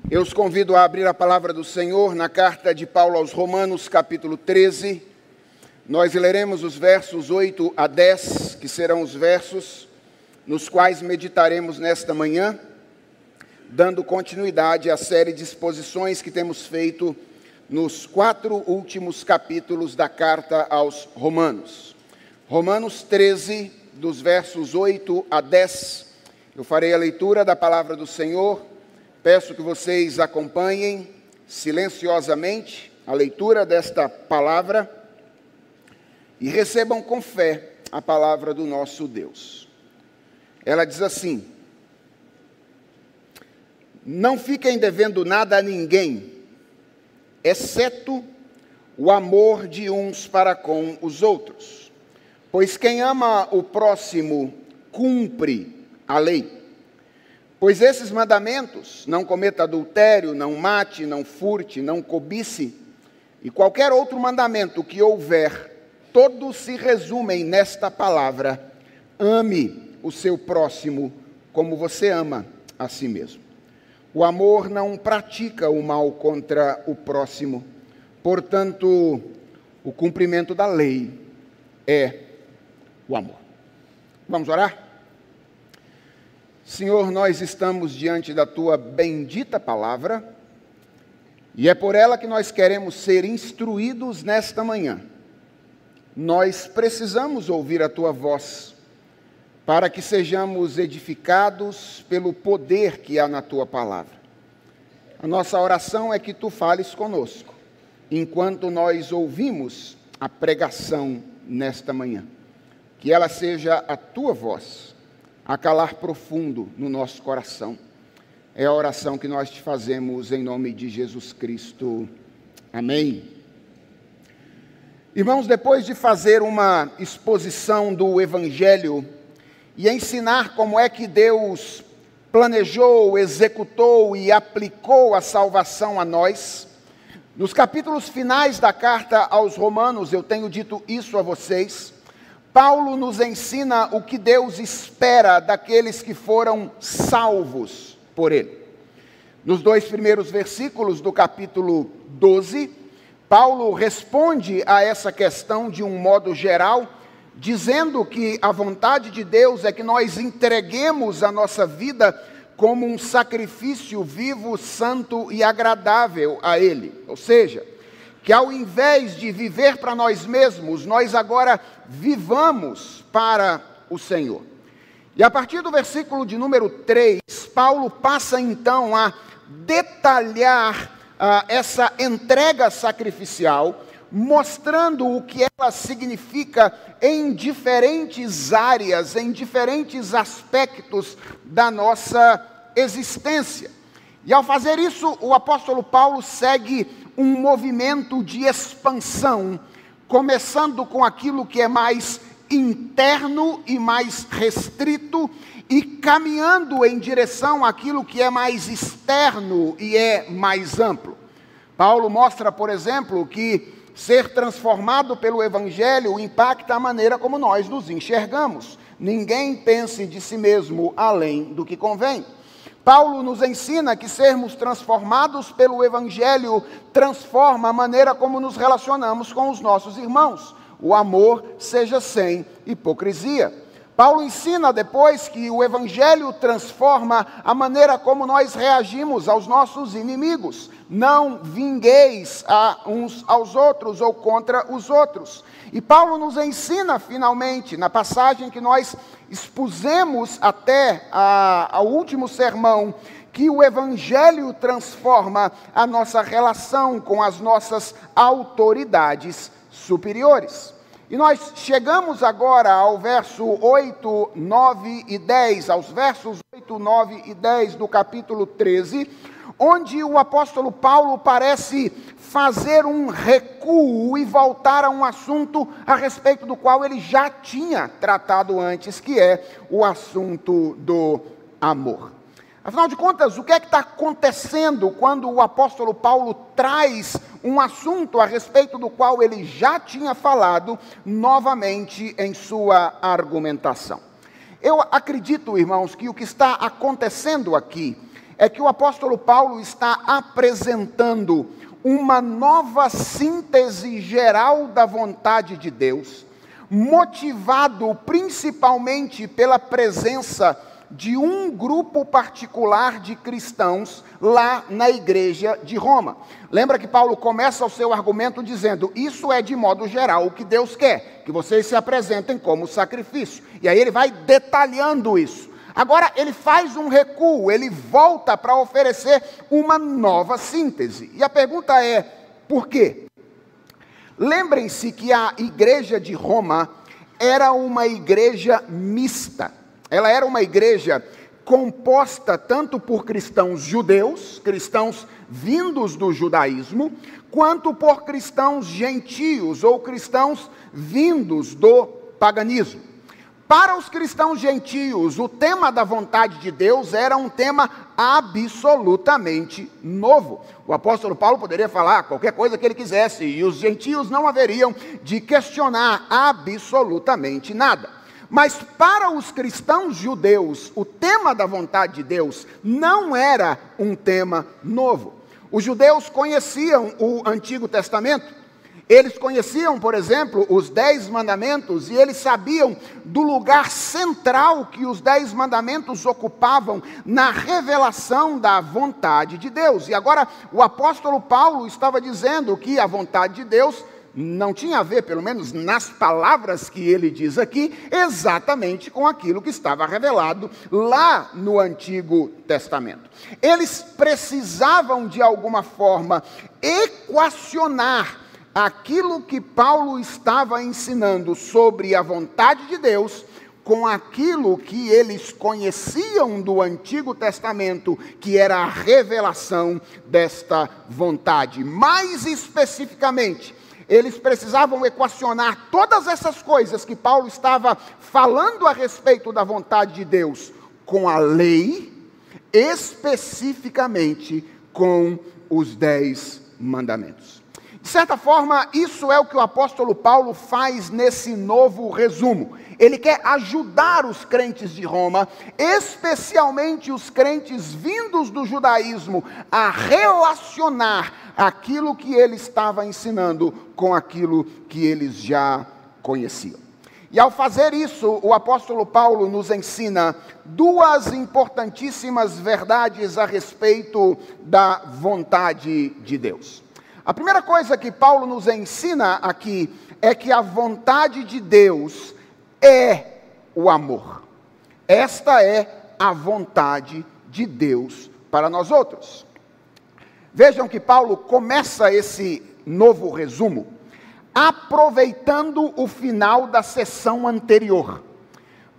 Eu os convido a abrir a palavra do Senhor na carta de Paulo aos Romanos, capítulo 13. Nós leremos os versos 8 a 10, que serão os versos nos quais meditaremos nesta manhã, dando continuidade à série de exposições que temos feito nos 4 últimos capítulos da carta aos Romanos. Romanos 13, dos versos 8 a 10, eu farei a leitura da palavra do Senhor. Peço que vocês acompanhem silenciosamente a leitura desta palavra e recebam com fé a palavra do nosso Deus. Ela diz assim: não fiquem devendo nada a ninguém, exceto o amor de uns para com os outros, pois quem ama o próximo cumpre a lei. Pois esses mandamentos, não cometa adultério, não mate, não furte, não cobice, e qualquer outro mandamento que houver, todos se resumem nesta palavra: ame o seu próximo como você ama a si mesmo. O amor não pratica o mal contra o próximo, portanto, o cumprimento da lei é o amor. Vamos orar? Senhor, nós estamos diante da Tua bendita palavra, e é por ela que nós queremos ser instruídos nesta manhã. Nós precisamos ouvir a Tua voz, para que sejamos edificados pelo poder que há na Tua palavra. A nossa oração é que Tu fales conosco, enquanto nós ouvimos a pregação nesta manhã. Que ela seja a Tua voz, a calar profundo no nosso coração. É a oração que nós te fazemos em nome de Jesus Cristo. Amém. Irmãos, depois de fazer uma exposição do Evangelho e ensinar como é que Deus planejou, executou e aplicou a salvação a nós, nos capítulos finais da carta aos Romanos, eu tenho dito isso a vocês, Paulo nos ensina o que Deus espera daqueles que foram salvos por Ele. Nos 2 primeiros versículos do capítulo 12, Paulo responde a essa questão de um modo geral, dizendo que a vontade de Deus é que nós entreguemos a nossa vida como um sacrifício vivo, santo e agradável a Ele. Ou seja, que ao invés de viver para nós mesmos, nós agora vivamos para o Senhor. E a partir do versículo de número 3, Paulo passa então a detalhar essa entrega sacrificial, mostrando o que ela significa em diferentes áreas, em diferentes aspectos da nossa existência. E ao fazer isso, o apóstolo Paulo segue um movimento de expansão, começando com aquilo que é mais interno e mais restrito, e caminhando em direção àquilo que é mais externo e é mais amplo. Paulo mostra, por exemplo, que ser transformado pelo Evangelho impacta a maneira como nós nos enxergamos. Ninguém pense de si mesmo além do que convém. Paulo nos ensina que sermos transformados pelo Evangelho transforma a maneira como nos relacionamos com os nossos irmãos. O amor seja sem hipocrisia. Paulo ensina depois que o Evangelho transforma a maneira como nós reagimos aos nossos inimigos. Não vingueis uns aos outros ou contra os outros. E Paulo nos ensina finalmente, na passagem que nós expusemos até ao último sermão, que o Evangelho transforma a nossa relação com as nossas autoridades superiores. E nós chegamos agora ao verso 8, 9 e 10, aos versos 8, 9 e 10 do capítulo 13, onde o apóstolo Paulo parece fazer um recuo e voltar a um assunto a respeito do qual ele já tinha tratado antes, que é o assunto do amor. Afinal de contas, o que é que está acontecendo quando o apóstolo Paulo traz um assunto a respeito do qual ele já tinha falado novamente em sua argumentação? Eu acredito, irmãos, que o que está acontecendo aqui é que o apóstolo Paulo está apresentando uma nova síntese geral da vontade de Deus, motivado principalmente pela presença de um grupo particular de cristãos lá na igreja de Roma. Lembra que Paulo começa o seu argumento dizendo: isso é de modo geral o que Deus quer, que vocês se apresentem como sacrifício. E aí ele vai detalhando isso. Agora ele faz um recuo, ele volta para oferecer uma nova síntese. E a pergunta é, por quê? Lembrem-se que a igreja de Roma era uma igreja mista. Ela era uma igreja composta tanto por cristãos judeus, cristãos vindos do judaísmo, quanto por cristãos gentios ou cristãos vindos do paganismo. Para os cristãos gentios, o tema da vontade de Deus era um tema absolutamente novo. O apóstolo Paulo poderia falar qualquer coisa que ele quisesse, e os gentios não haveriam de questionar absolutamente nada. Mas para os cristãos judeus, o tema da vontade de Deus não era um tema novo. Os judeus conheciam o Antigo Testamento. Eles conheciam, por exemplo, os 10 mandamentos, e eles sabiam do lugar central que os 10 mandamentos ocupavam na revelação da vontade de Deus. E agora o apóstolo Paulo estava dizendo que a vontade de Deus não tinha a ver, pelo menos nas palavras que ele diz aqui, exatamente com aquilo que estava revelado lá no Antigo Testamento. Eles precisavam, de alguma forma, equacionar aquilo que Paulo estava ensinando sobre a vontade de Deus com aquilo que eles conheciam do Antigo Testamento, que era a revelação desta vontade. Mais especificamente, eles precisavam equacionar todas essas coisas que Paulo estava falando a respeito da vontade de Deus com a lei, especificamente com os 10 mandamentos. De certa forma, isso é o que o apóstolo Paulo faz nesse novo resumo. Ele quer ajudar os crentes de Roma, especialmente os crentes vindos do judaísmo, a relacionar aquilo que ele estava ensinando com aquilo que eles já conheciam. E ao fazer isso, o apóstolo Paulo nos ensina duas importantíssimas verdades a respeito da vontade de Deus. A primeira coisa que Paulo nos ensina aqui é que a vontade de Deus é o amor. Esta é a vontade de Deus para nós outros. Vejam que Paulo começa esse novo resumo aproveitando o final da sessão anterior.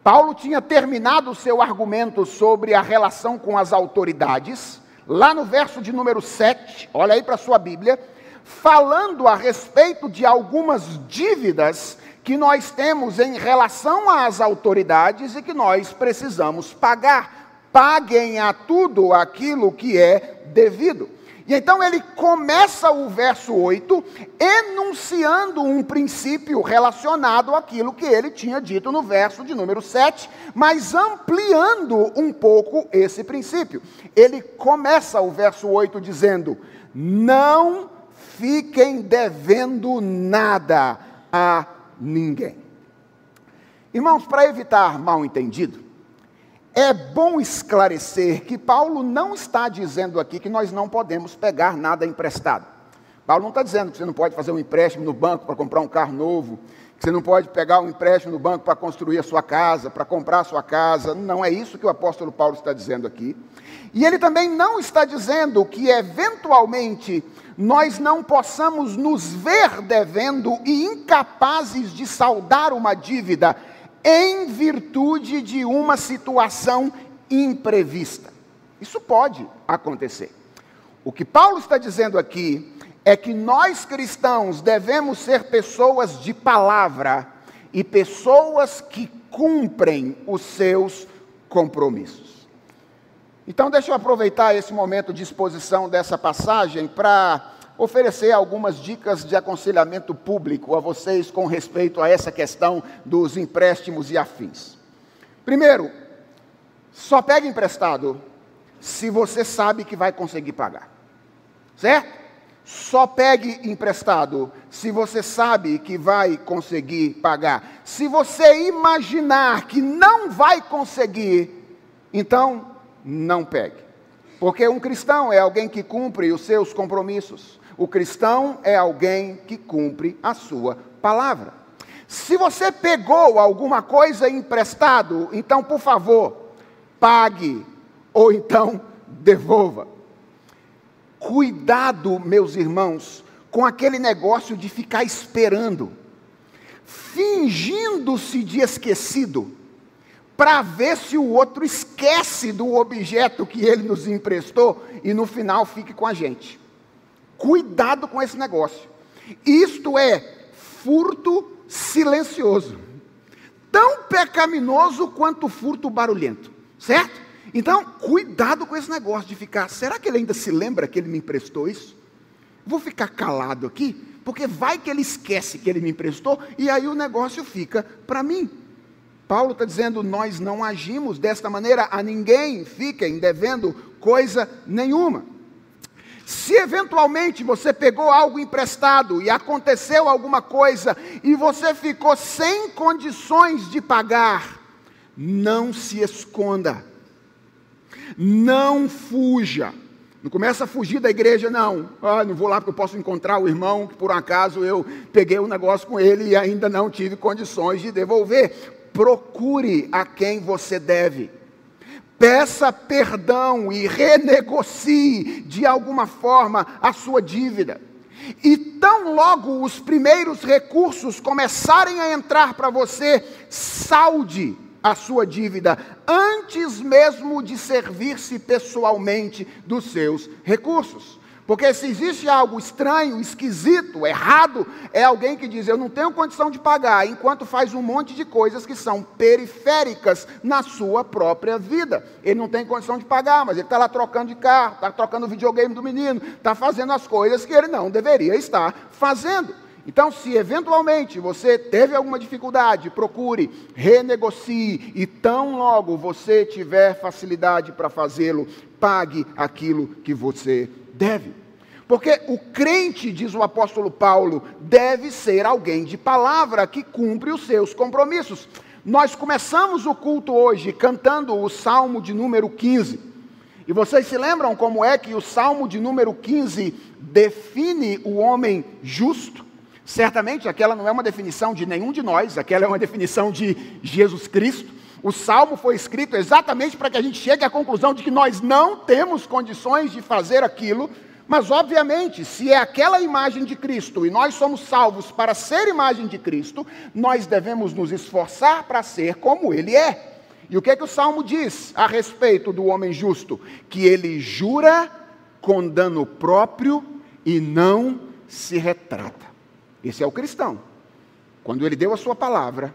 Paulo tinha terminado o seu argumento sobre a relação com as autoridades, lá no verso de número 7, olha aí para a sua Bíblia, falando a respeito de algumas dívidas que nós temos em relação às autoridades e que nós precisamos pagar. Paguem a tudo aquilo que é devido. E então ele começa o verso 8 enunciando um princípio relacionado àquilo que ele tinha dito no verso de número 7, mas ampliando um pouco esse princípio. Ele começa o verso 8 dizendo: não fiquem devendo nada a ninguém. Irmãos, para evitar mal-entendido, é bom esclarecer que Paulo não está dizendo aqui que nós não podemos pegar nada emprestado. Paulo não está dizendo que você não pode fazer um empréstimo no banco para comprar um carro novo, que você não pode pegar um empréstimo no banco para construir a sua casa, para comprar a sua casa. Não é isso que o apóstolo Paulo está dizendo aqui. E ele também não está dizendo que, eventualmente, nós não possamos nos ver devendo e incapazes de saldar uma dívida em virtude de uma situação imprevista. Isso pode acontecer. O que Paulo está dizendo aqui é que nós cristãos devemos ser pessoas de palavra e pessoas que cumprem os seus compromissos. Então deixa eu aproveitar esse momento de exposição dessa passagem para oferecer algumas dicas de aconselhamento público a vocês com respeito a essa questão dos empréstimos e afins. Primeiro, só pegue emprestado se você sabe que vai conseguir pagar. Certo? Só pegue emprestado se você sabe que vai conseguir pagar. Se você imaginar que não vai conseguir, então não pegue. Porque um cristão é alguém que cumpre os seus compromissos. O cristão é alguém que cumpre a sua palavra. Se você pegou alguma coisa emprestado, então, por favor, pague ou então devolva. Cuidado, meus irmãos, com aquele negócio de ficar esperando, fingindo-se de esquecido, para ver se o outro esquece do objeto que ele nos emprestou e no final fique com a gente. Cuidado com esse negócio. Isto é furto silencioso, tão pecaminoso quanto furto barulhento, certo? Então, cuidado com esse negócio de ficar, será que ele ainda se lembra que ele me emprestou isso? Vou ficar calado aqui, porque vai que ele esquece que ele me emprestou, e aí o negócio fica para mim. Paulo está dizendo, nós não agimos desta maneira a ninguém, fiquem devendo coisa nenhuma. Se eventualmente você pegou algo emprestado e aconteceu alguma coisa, e você ficou sem condições de pagar, não se esconda. Não fuja. Não começa a fugir da igreja, não. Não vou lá porque eu posso encontrar o irmão que por um acaso eu peguei um negócio com ele e ainda não tive condições de devolver. Procure a quem você deve. Peça perdão e renegocie de alguma forma a sua dívida. E tão logo os primeiros recursos começarem a entrar para você, salde a sua dívida, antes mesmo de servir-se pessoalmente dos seus recursos. Porque se existe algo estranho, esquisito, errado, é alguém que diz, eu não tenho condição de pagar, enquanto faz um monte de coisas que são periféricas na sua própria vida. Ele não tem condição de pagar, mas ele está lá trocando de carro, está trocando o videogame do menino, está fazendo as coisas que ele não deveria estar fazendo. Então, se eventualmente você teve alguma dificuldade, procure, renegocie, e tão logo você tiver facilidade para fazê-lo, pague aquilo que você deve. Porque o crente, diz o apóstolo Paulo, deve ser alguém de palavra que cumpre os seus compromissos. Nós começamos o culto hoje cantando o Salmo de número 15. E vocês se lembram como é que o Salmo de número 15 define o homem justo? Certamente aquela não é uma definição de nenhum de nós, aquela é uma definição de Jesus Cristo. O Salmo foi escrito exatamente para que a gente chegue à conclusão de que nós não temos condições de fazer aquilo, mas obviamente, se é aquela imagem de Cristo e nós somos salvos para ser imagem de Cristo, nós devemos nos esforçar para ser como Ele é. E o que é que o Salmo diz a respeito do homem justo? Que ele jura com dano próprio e não se retrata. Esse é o cristão. Quando ele deu a sua palavra,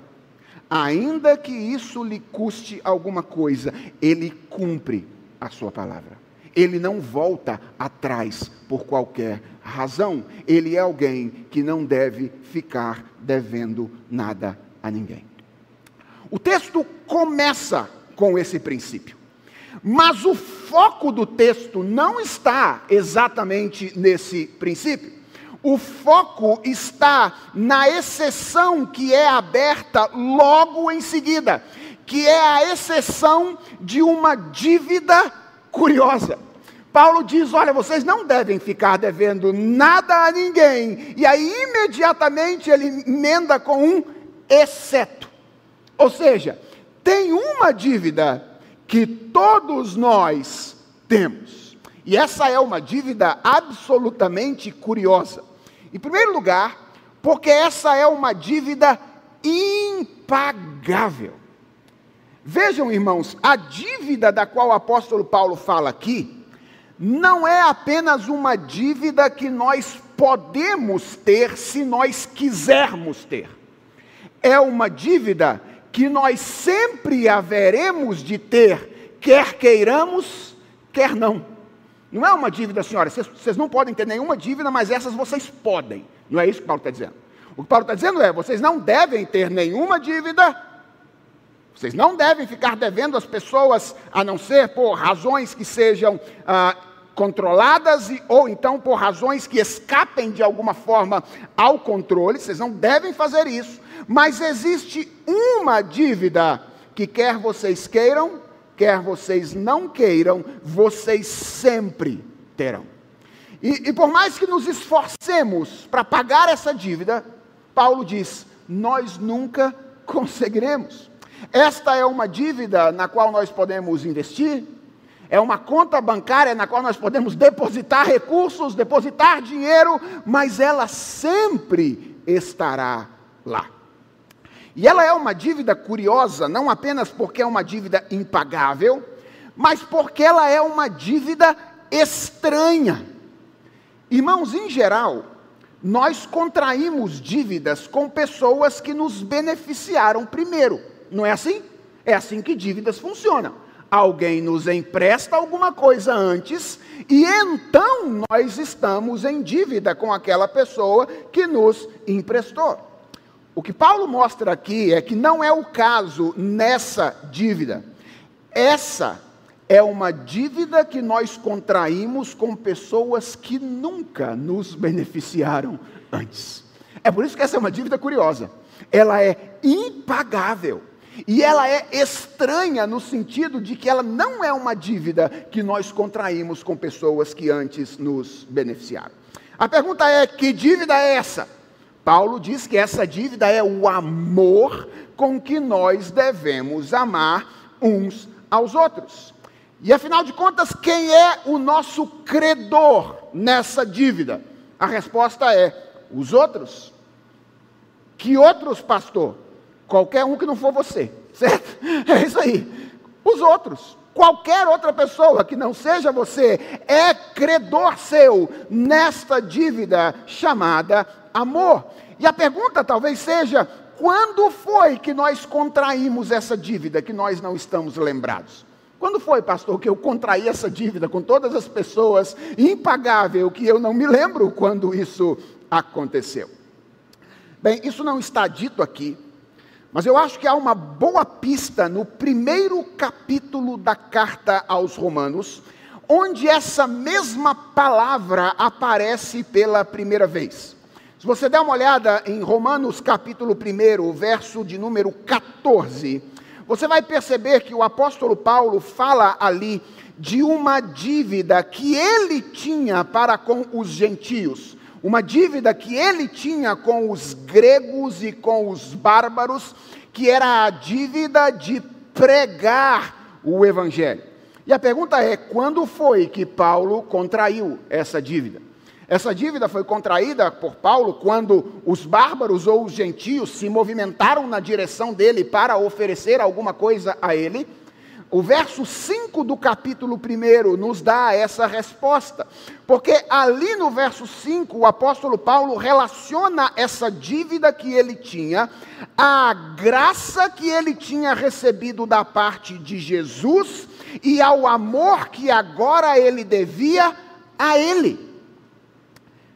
ainda que isso lhe custe alguma coisa, ele cumpre a sua palavra. Ele não volta atrás por qualquer razão. Ele é alguém que não deve ficar devendo nada a ninguém. O texto começa com esse princípio. Mas o foco do texto não está exatamente nesse princípio. O foco está na exceção que é aberta logo em seguida, que é a exceção de uma dívida curiosa. Paulo diz, olha, vocês não devem ficar devendo nada a ninguém. E aí, imediatamente, ele emenda com um exceto. Ou seja, tem uma dívida que todos nós temos. E essa é uma dívida absolutamente curiosa. Em primeiro lugar, porque essa é uma dívida impagável. Vejam, irmãos, a dívida da qual o apóstolo Paulo fala aqui, não é apenas uma dívida que nós podemos ter se nós quisermos ter. É uma dívida que nós sempre haveremos de ter, quer queiramos, quer não. Não é uma dívida, senhora, vocês não podem ter nenhuma dívida, mas essas vocês podem. Não é isso que Paulo está dizendo. O que Paulo está dizendo é, vocês não devem ter nenhuma dívida, Vocês não devem ficar devendo às pessoas, a não ser por razões que sejam controladas ou então por razões que escapem de alguma forma ao controle. Vocês não devem fazer isso. Mas existe uma dívida que quer vocês queiram, quer vocês não queiram, vocês sempre terão. E por mais que nos esforcemos para pagar essa dívida, Paulo diz, nós nunca conseguiremos. Esta é uma dívida na qual nós podemos investir, é uma conta bancária na qual nós podemos depositar recursos, depositar dinheiro, mas ela sempre estará lá. E ela é uma dívida curiosa, não apenas porque é uma dívida impagável, mas porque ela é uma dívida estranha. Irmãos, em geral, nós contraímos dívidas com pessoas que nos beneficiaram primeiro. Não é assim? É assim que dívidas funcionam. Alguém nos empresta alguma coisa antes e então nós estamos em dívida com aquela pessoa que nos emprestou. O que Paulo mostra aqui é que não é o caso nessa dívida. Essa é uma dívida que nós contraímos com pessoas que nunca nos beneficiaram antes. É por isso que essa é uma dívida curiosa. Ela é impagável. E ela é estranha no sentido de que ela não é uma dívida que nós contraímos com pessoas que antes nos beneficiaram. A pergunta é, que dívida é essa? Paulo diz que essa dívida é o amor com que nós devemos amar uns aos outros. E afinal de contas, quem é o nosso credor nessa dívida? A resposta é, os outros. Que outros, pastor? Qualquer um que não for você, certo? É isso aí. Os outros, qualquer outra pessoa que não seja você, é credor seu nesta dívida chamada amor. E a pergunta talvez seja, quando foi que nós contraímos essa dívida que nós não estamos lembrados? Quando foi, pastor, que eu contraí essa dívida com todas as pessoas, impagável, que eu não me lembro quando isso aconteceu? Bem, isso não está dito aqui, mas eu acho que há uma boa pista no primeiro capítulo da carta aos Romanos, onde essa mesma palavra aparece pela primeira vez. Se você der uma olhada em Romanos capítulo 1, verso de número 14, você vai perceber que o apóstolo Paulo fala ali de uma dívida que ele tinha para com os gentios. Uma dívida que ele tinha com os gregos e com os bárbaros, que era a dívida de pregar o evangelho. E a pergunta é, quando foi que Paulo contraiu essa dívida? Essa dívida foi contraída por Paulo quando os bárbaros ou os gentios se movimentaram na direção dele para oferecer alguma coisa a ele. O verso 5 do capítulo 1 nos dá essa resposta, porque ali no verso 5 o apóstolo Paulo relaciona essa dívida que ele tinha à graça que ele tinha recebido da parte de Jesus e ao amor que agora ele devia a ele.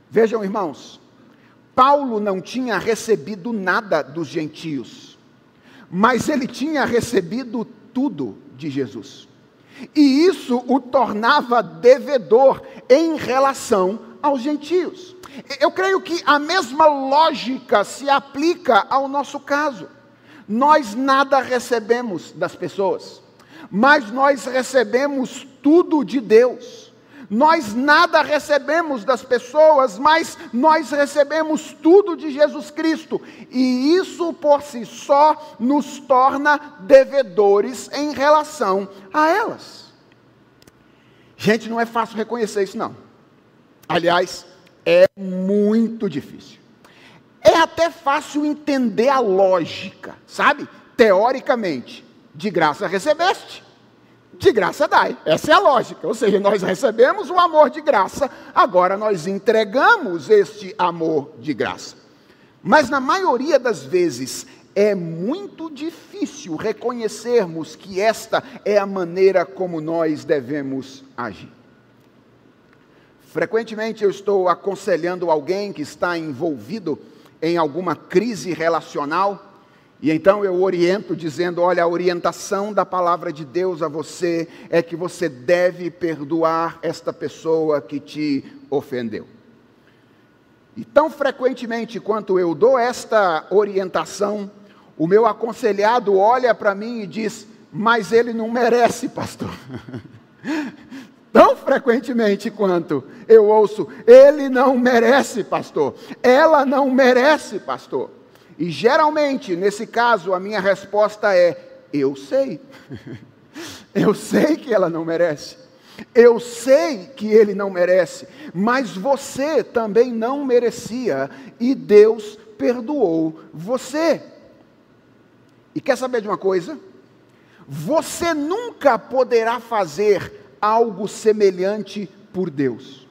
Vejam, irmãos, Paulo não tinha recebido nada dos gentios, mas ele tinha recebido tudo de Jesus. E isso o tornava devedor em relação aos gentios. Eu creio que a mesma lógica se aplica ao nosso caso. Nós nada recebemos das pessoas, mas nós recebemos tudo de Deus. Nós nada recebemos das pessoas, mas nós recebemos tudo de Jesus Cristo. E isso por si só nos torna devedores em relação a elas. Gente, não é fácil reconhecer isso não. Aliás, é muito difícil. É até fácil entender a lógica, sabe? Teoricamente, de graça recebeste, de graça dai. Essa é a lógica. Ou seja, nós recebemos o amor de graça, agora nós entregamos este amor de graça. Mas na maioria das vezes é muito difícil reconhecermos que esta é a maneira como nós devemos agir. Frequentemente eu estou aconselhando alguém que está envolvido em alguma crise relacional, E então eu oriento dizendo, olha, a orientação da palavra de Deus a você é que você deve perdoar esta pessoa que te ofendeu. E tão frequentemente quanto eu dou esta orientação, o meu aconselhado olha para mim e diz, mas ele não merece, pastor. Tão frequentemente quanto eu ouço, ele não merece, pastor. Ela não merece, pastor. E geralmente, nesse caso, a minha resposta é, eu sei. Eu sei que ela não merece. Eu sei que ele não merece. Mas você também não merecia e Deus perdoou você. E quer saber de uma coisa? Você nunca poderá fazer algo semelhante por Deus.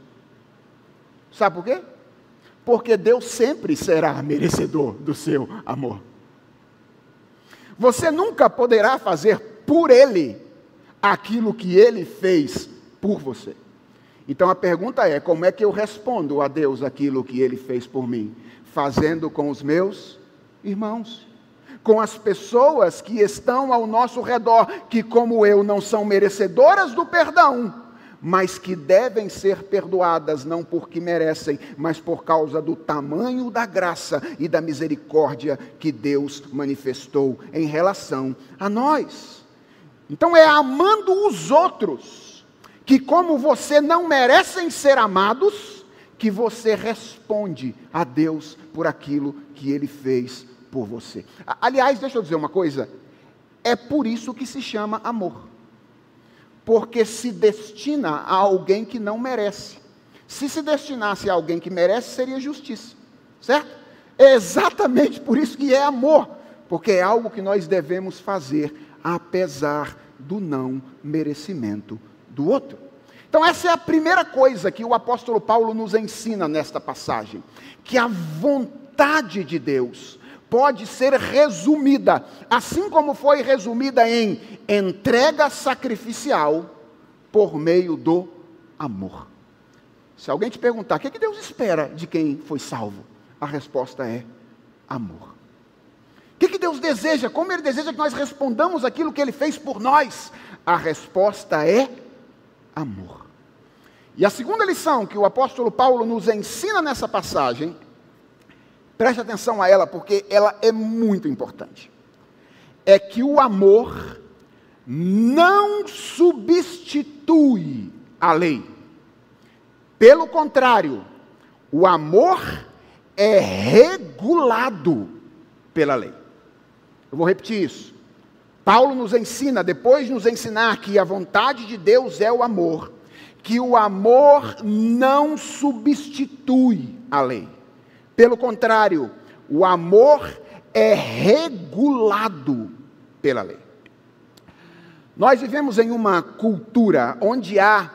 Sabe por quê? Porque Deus sempre será merecedor do seu amor. Você nunca poderá fazer por Ele aquilo que Ele fez por você. Então a pergunta é, como é que eu respondo a Deus aquilo que Ele fez por mim? Fazendo com os meus irmãos, com as pessoas que estão ao nosso redor, que como eu não são merecedoras do perdão, mas que devem ser perdoadas, não porque merecem, mas por causa do tamanho da graça e da misericórdia que Deus manifestou em relação a nós. Então é amando os outros, que como você não merecem ser amados, que você responde a Deus por aquilo que Ele fez por você. Aliás, deixa eu dizer uma coisa, é por isso que se chama amor. Porque se destina a alguém que não merece. Se destinasse a alguém que merece, seria justiça, certo? É exatamente por isso que é amor, porque é algo que nós devemos fazer, apesar do não merecimento do outro. Então essa é a primeira coisa que o apóstolo Paulo nos ensina nesta passagem, que a vontade de Deus pode ser resumida, assim como foi resumida em entrega sacrificial por meio do amor. Se alguém te perguntar, o que Deus espera de quem foi salvo? A resposta é amor. O que Deus deseja? Como Ele deseja que nós respondamos aquilo que Ele fez por nós? A resposta é amor. E a segunda lição que o apóstolo Paulo nos ensina nessa passagem, preste atenção a ela, porque ela é muito importante. É que o amor não substitui a lei. Pelo contrário, o amor é regulado pela lei. Eu vou repetir isso. Paulo nos ensina, depois de nos ensinar que a vontade de Deus é o amor, que o amor não substitui a lei. Pelo contrário, o amor é regulado pela lei. Nós vivemos em uma cultura onde há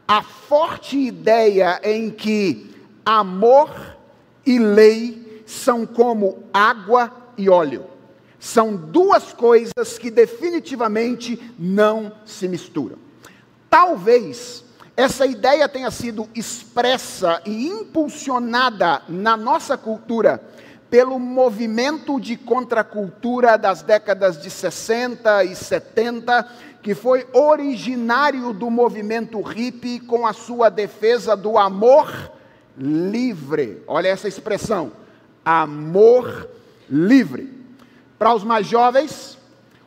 a forte ideia em que amor e lei são como água e óleo. São duas coisas que definitivamente não se misturam. Talvez essa ideia tenha sido expressa e impulsionada na nossa cultura pelo movimento de contracultura das décadas de 60 e 70, que foi originário do movimento hippie com a sua defesa do amor livre. Olha essa expressão, amor livre. Para os mais jovens,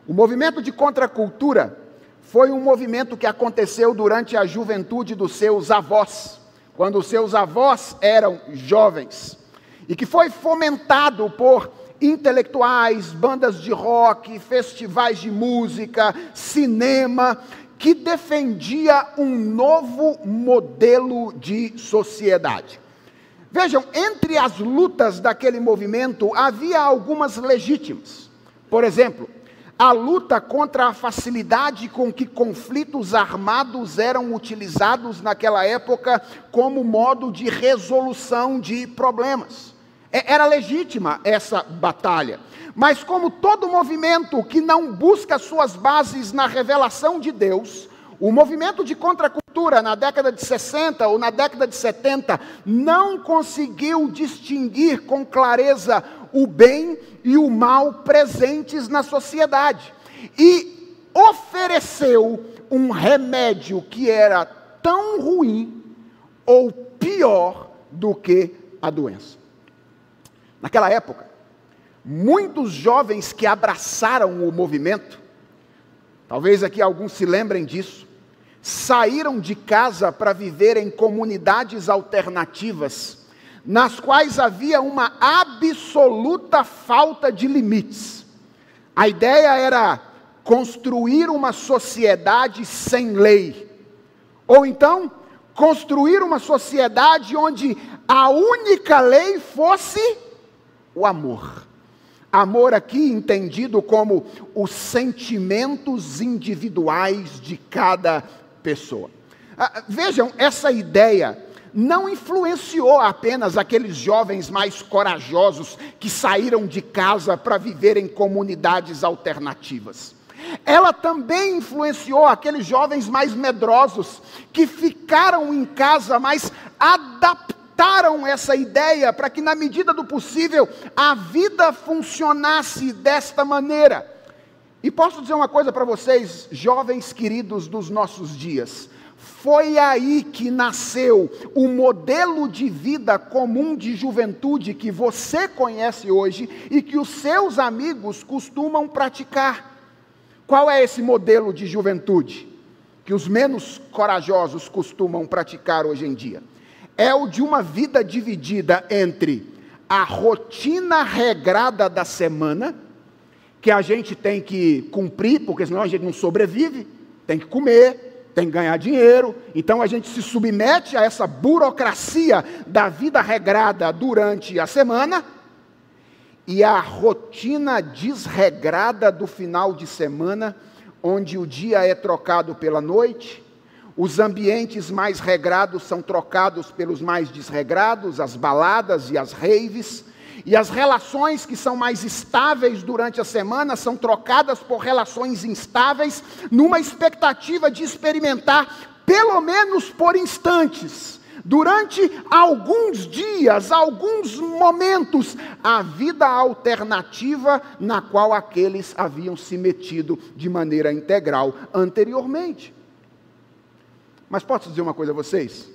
o movimento de contracultura foi um movimento que aconteceu durante a juventude dos seus avós, quando os seus avós eram jovens, e que foi fomentado por intelectuais, bandas de rock, festivais de música, cinema, que defendia um novo modelo de sociedade. Vejam, entre as lutas daquele movimento havia algumas legítimas. Por exemplo, a luta contra a facilidade com que conflitos armados eram utilizados naquela época como modo de resolução de problemas. Era legítima essa batalha. Mas como todo movimento que não busca suas bases na revelação de Deus, o movimento de contracultura na década de 60 ou na década de 70 não conseguiu distinguir com clareza o bem e o mal presentes na sociedade. E ofereceu um remédio que era tão ruim ou pior do que a doença. Naquela época, muitos jovens que abraçaram o movimento, talvez aqui alguns se lembrem disso, saíram de casa para viver em comunidades alternativas, nas quais havia uma absoluta falta de limites. A ideia era construir uma sociedade sem lei, ou então construir uma sociedade onde a única lei fosse o amor. Amor aqui entendido como os sentimentos individuais de cada pessoa. Vejam, essa ideia não influenciou apenas aqueles jovens mais corajosos que saíram de casa para viver em comunidades alternativas. Ela também influenciou aqueles jovens mais medrosos que ficaram em casa, mas adaptaram essa ideia para que, na medida do possível, a vida funcionasse desta maneira. E posso dizer uma coisa para vocês, jovens queridos dos nossos dias: foi aí que nasceu o modelo de vida comum de juventude que você conhece hoje e que os seus amigos costumam praticar. Qual é esse modelo de juventude que os menos corajosos costumam praticar hoje em dia? É o de uma vida dividida entre a rotina regrada da semana, que a gente tem que cumprir, porque senão a gente não sobrevive, tem que comer, tem que ganhar dinheiro, então a gente se submete a essa burocracia da vida regrada durante a semana, e a rotina desregrada do final de semana, onde o dia é trocado pela noite, os ambientes mais regrados são trocados pelos mais desregrados, as baladas e as raves, e as relações que são mais estáveis durante a semana são trocadas por relações instáveis, numa expectativa de experimentar, pelo menos por instantes, durante alguns dias, alguns momentos, a vida alternativa na qual aqueles haviam se metido de maneira integral anteriormente. Mas posso dizer uma coisa a vocês?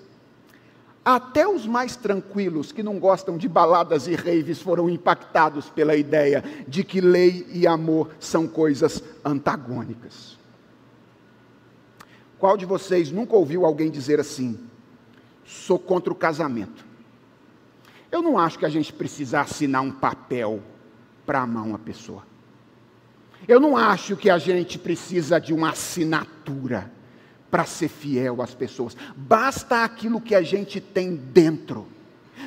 Até os mais tranquilos, que não gostam de baladas e raves, foram impactados pela ideia de que lei e amor são coisas antagônicas. Qual de vocês nunca ouviu alguém dizer assim: sou contra o casamento? Eu não acho que a gente precisa assinar um papel para amar uma pessoa. Eu não acho que a gente precisa de uma assinatura para ser fiel às pessoas. Basta aquilo que a gente tem dentro.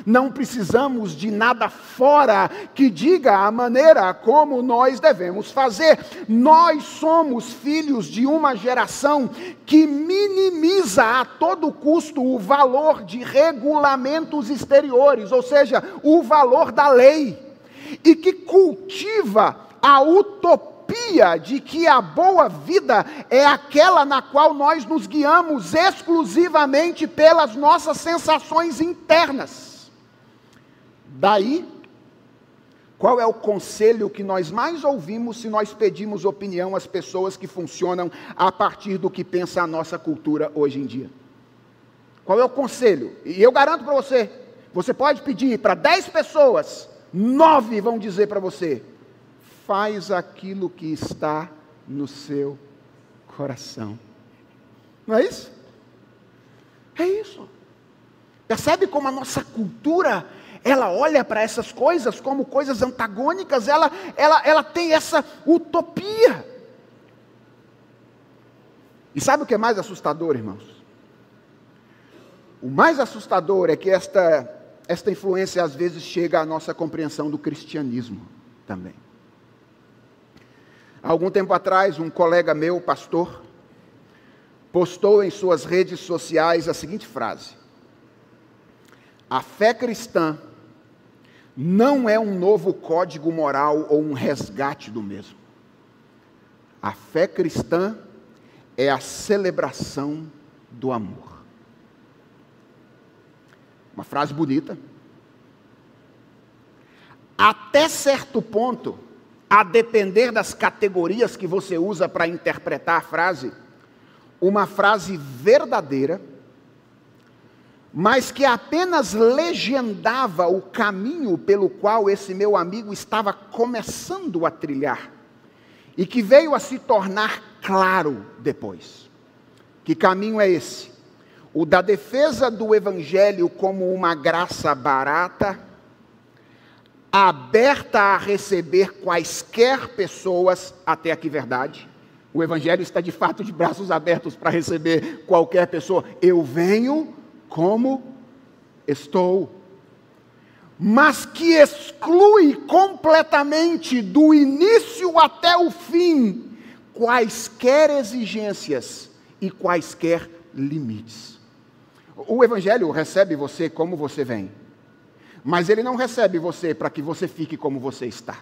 Não precisamos de nada fora que diga a maneira como nós devemos fazer. Nós somos filhos de uma geração que minimiza a todo custo o valor de regulamentos exteriores, ou seja, o valor da lei, e que cultiva a utopia de que a boa vida é aquela na qual nós nos guiamos exclusivamente pelas nossas sensações internas. Daí, qual é o conselho que nós mais ouvimos se nós pedimos opinião às pessoas que funcionam a partir do que pensa a nossa cultura hoje em dia? Qual é o conselho? E eu garanto para você, você pode pedir para 10 pessoas, 9 vão dizer para você: faz aquilo que está no seu coração. Não é isso? É isso. Percebe como a nossa cultura, ela olha para essas coisas como coisas antagônicas, ela tem essa utopia. E sabe o que é mais assustador, irmãos? O mais assustador é que esta influência às vezes chega à nossa compreensão do cristianismo também. Há algum tempo atrás, um colega meu, pastor, postou em suas redes sociais a seguinte frase: a fé cristã não é um novo código moral ou um resgate do mesmo. A fé cristã é a celebração do amor. Uma frase bonita. até certo ponto, a depender das categorias que você usa para interpretar a frase, uma frase verdadeira, mas que apenas legendava o caminho pelo qual esse meu amigo estava começando a trilhar, e que veio a se tornar claro depois. Que caminho é esse? O da defesa do Evangelho como uma graça barata, aberta a receber quaisquer pessoas, até aqui verdade. O Evangelho está de fato de braços abertos para receber qualquer pessoa. Eu venho como estou. Mas que exclui completamente, do início até o fim, quaisquer exigências e quaisquer limites. O Evangelho recebe você como você vem, mas ele não recebe você para que você fique como você está.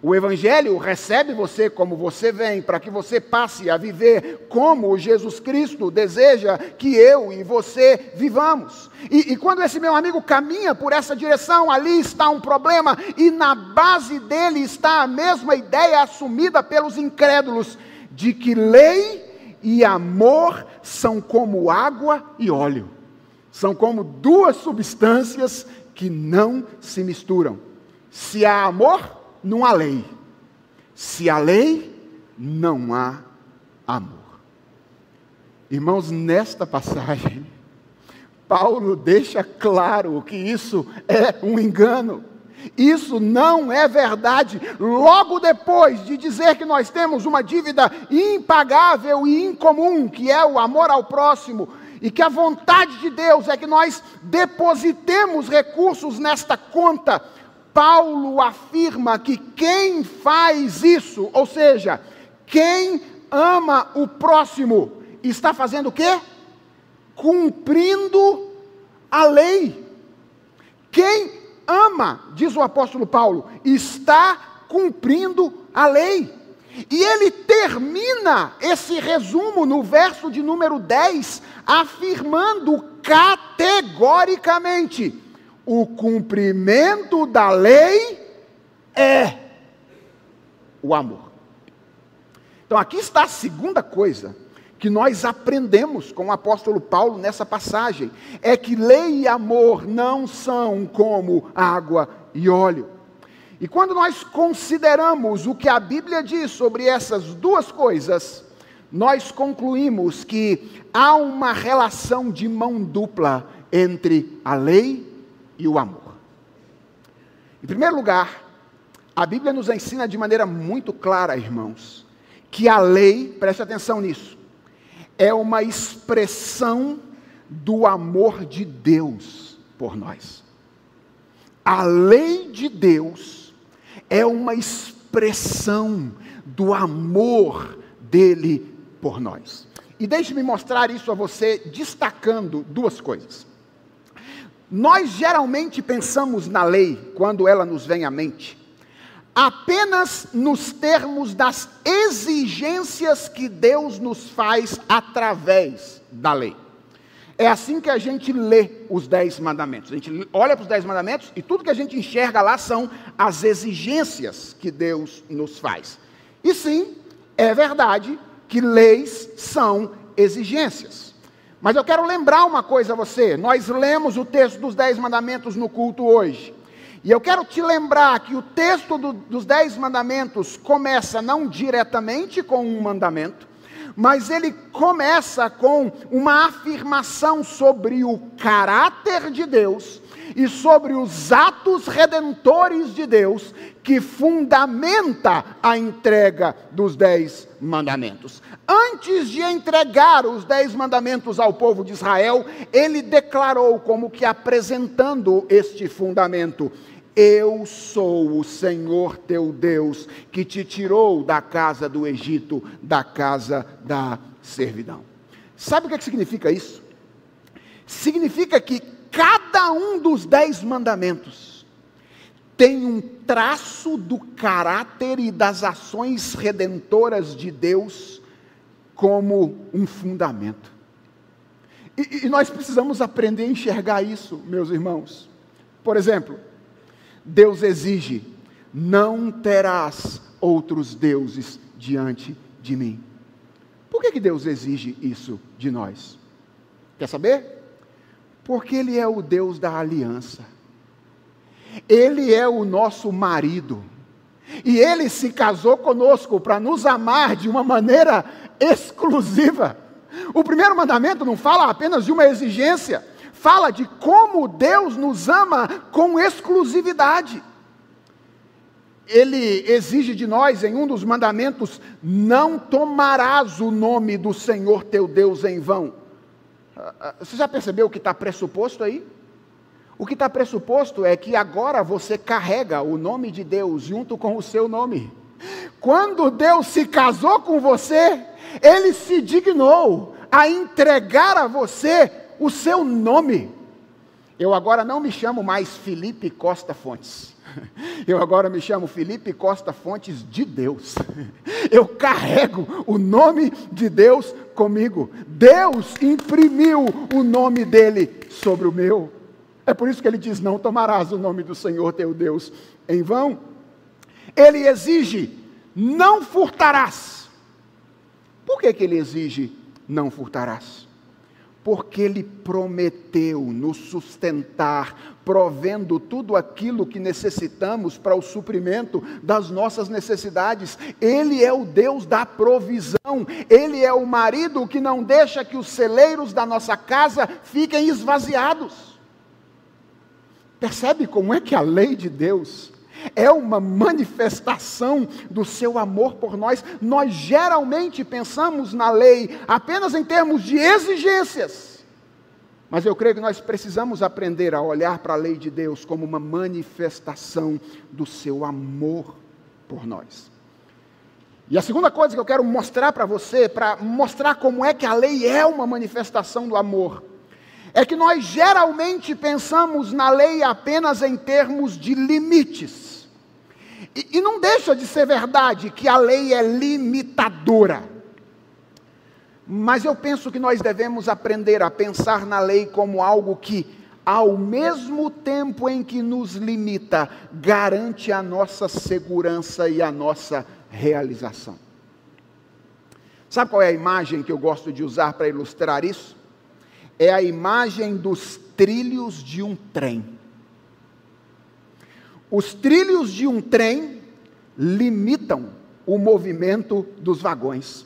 O Evangelho recebe você como você vem, para que você passe a viver como Jesus Cristo deseja que eu e você vivamos. E quando esse meu amigo caminha por essa direção, ali está um problema, e na base dele está a mesma ideia assumida pelos incrédulos, de que lei e amor são como água e óleo. São como duas substâncias que não se misturam. Se há amor, não há lei. Se há lei, não há amor. Irmãos, nesta passagem, Paulo deixa claro que isso é um engano. Isso não é verdade. Logo depois de dizer que nós temos uma dívida impagável e incomum, que é o amor ao próximo, e que a vontade de Deus é que nós depositemos recursos nesta conta, Paulo afirma que quem faz isso, ou seja, quem ama o próximo, está fazendo o quê? Cumprindo a lei. Quem ama, diz o apóstolo Paulo, está cumprindo a lei. E ele termina esse resumo no verso de número 10, afirmando categoricamente: o cumprimento da lei é o amor. Então aqui está a segunda coisa que nós aprendemos com o apóstolo Paulo nessa passagem, é que lei e amor não são como água e óleo. E quando nós consideramos o que a Bíblia diz sobre essas duas coisas, nós concluímos que há uma relação de mão dupla entre a lei e o amor. Em primeiro lugar, a Bíblia nos ensina de maneira muito clara, irmãos, que a lei, preste atenção nisso, é uma expressão do amor de Deus por nós. A lei de Deus é uma expressão do amor dele por nós. E deixe-me mostrar isso a você destacando duas coisas. Nós geralmente pensamos na lei, quando ela nos vem à mente, apenas nos termos das exigências que Deus nos faz através da lei. É assim que a gente lê os 10 mandamentos. A gente olha para os 10 mandamentos e tudo que a gente enxerga lá são as exigências que Deus nos faz. E sim, é verdade que leis são exigências. Mas eu quero lembrar uma coisa a você. Nós lemos o texto dos 10 mandamentos no culto hoje. E eu quero te lembrar que o texto dos 10 mandamentos começa não diretamente com um mandamento, mas ele começa com uma afirmação sobre o caráter de Deus e sobre os atos redentores de Deus, que fundamenta a entrega dos 10 mandamentos. Antes de entregar os 10 mandamentos ao povo de Israel, ele declarou como que apresentando este fundamento: eu sou o Senhor teu Deus, que te tirou da casa do Egito, da casa da servidão. Sabe o que significa isso? Significa que cada um dos 10 mandamentos tem um traço do caráter e das ações redentoras de Deus como um fundamento. E nós precisamos aprender a enxergar isso, meus irmãos. Por exemplo, Deus exige: não terás outros deuses diante de mim. Por que Deus exige isso de nós? Quer saber? Porque Ele é o Deus da aliança. Ele é o nosso marido. E Ele se casou conosco para nos amar de uma maneira exclusiva. O primeiro mandamento não fala apenas de uma exigência, fala de como Deus nos ama com exclusividade. Ele exige de nós, em um dos mandamentos: não tomarás o nome do Senhor teu Deus em vão. Você já percebeu o que está pressuposto aí? O que está pressuposto é que agora você carrega o nome de Deus junto com o seu nome. Quando Deus se casou com você, Ele se dignou a entregar a você o seu nome. Eu agora não me chamo mais Felipe Costa Fontes. Eu agora me chamo Felipe Costa Fontes de Deus. Eu carrego o nome de Deus comigo. Deus imprimiu o nome dele sobre o meu. É por isso que ele diz: não tomarás o nome do Senhor teu Deus em vão. Ele exige: não furtarás. Por que ele exige: não furtarás? Porque Ele prometeu nos sustentar, provendo tudo aquilo que necessitamos para o suprimento das nossas necessidades. Ele é o Deus da provisão. Ele é o marido que não deixa que os celeiros da nossa casa fiquem esvaziados. Percebe como é que a lei de Deus é uma manifestação do seu amor por nós? Nós geralmente pensamos na lei apenas em termos de exigências, mas eu creio que nós precisamos aprender a olhar para a lei de Deus como uma manifestação do seu amor por nós. E a segunda coisa que eu quero mostrar para você, para mostrar como é que a lei é uma manifestação do amor, é que nós geralmente pensamos na lei apenas em termos de limites. E não deixa de ser verdade que a lei é limitadora. Mas eu penso que nós devemos aprender a pensar na lei como algo que, ao mesmo tempo em que nos limita, garante a nossa segurança e a nossa realização. Sabe qual é a imagem que eu gosto de usar para ilustrar isso? É a imagem dos trilhos de um trem. Os trilhos de um trem limitam o movimento dos vagões.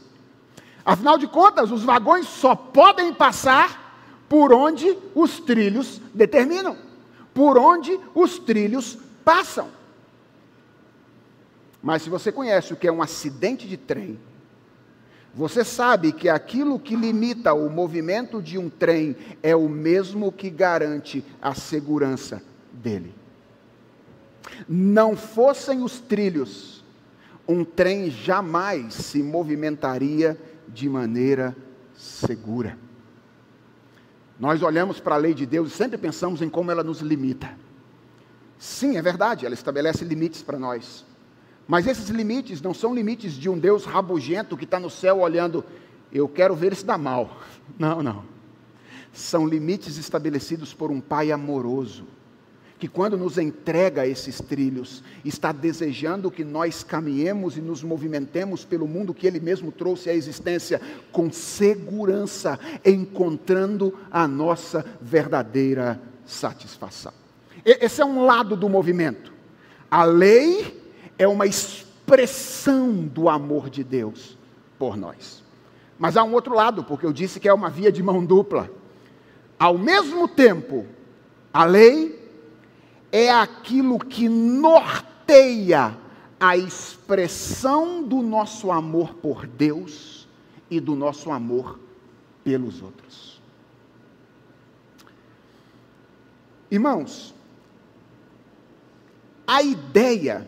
Afinal de contas, os vagões só podem passar por onde os trilhos determinam, por onde os trilhos passam. Mas se você conhece o que é um acidente de trem, você sabe que aquilo que limita o movimento de um trem é o mesmo que garante a segurança dele. Não fossem os trilhos, um trem jamais se movimentaria de maneira segura. Nós olhamos para a lei de Deus e sempre pensamos em como ela nos limita. Sim, é verdade, ela estabelece limites para nós. Mas esses limites não são limites de um Deus rabugento que está no céu olhando: eu quero ver se dá mal. Não. São limites estabelecidos por um Pai amoroso, que quando nos entrega esses trilhos, está desejando que nós caminhemos e nos movimentemos pelo mundo que Ele mesmo trouxe à existência, com segurança, encontrando a nossa verdadeira satisfação. Esse é um lado do movimento. A lei é uma expressão do amor de Deus por nós. Mas há um outro lado, porque eu disse que é uma via de mão dupla. Ao mesmo tempo, a lei é aquilo que norteia a expressão do nosso amor por Deus e do nosso amor pelos outros. Irmãos, a ideia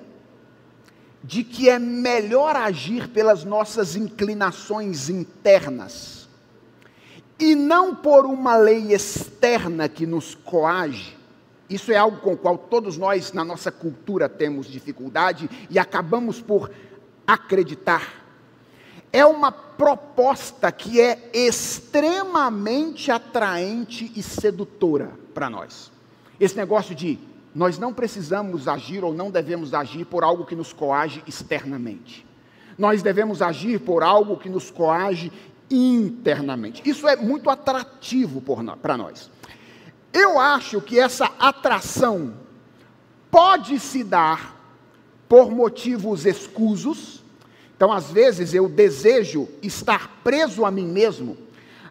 de que é melhor agir pelas nossas inclinações internas e não por uma lei externa que nos coage, isso é algo com o qual todos nós, na nossa cultura, temos dificuldade e acabamos por acreditar. É uma proposta que é extremamente atraente e sedutora para nós. Esse negócio de nós não precisamos agir ou não devemos agir por algo que nos coage externamente. Nós devemos agir por algo que nos coage internamente. Isso é muito atrativo para nós. Eu acho que essa atração pode se dar por motivos escusos. Então, às vezes, eu desejo estar preso a mim mesmo,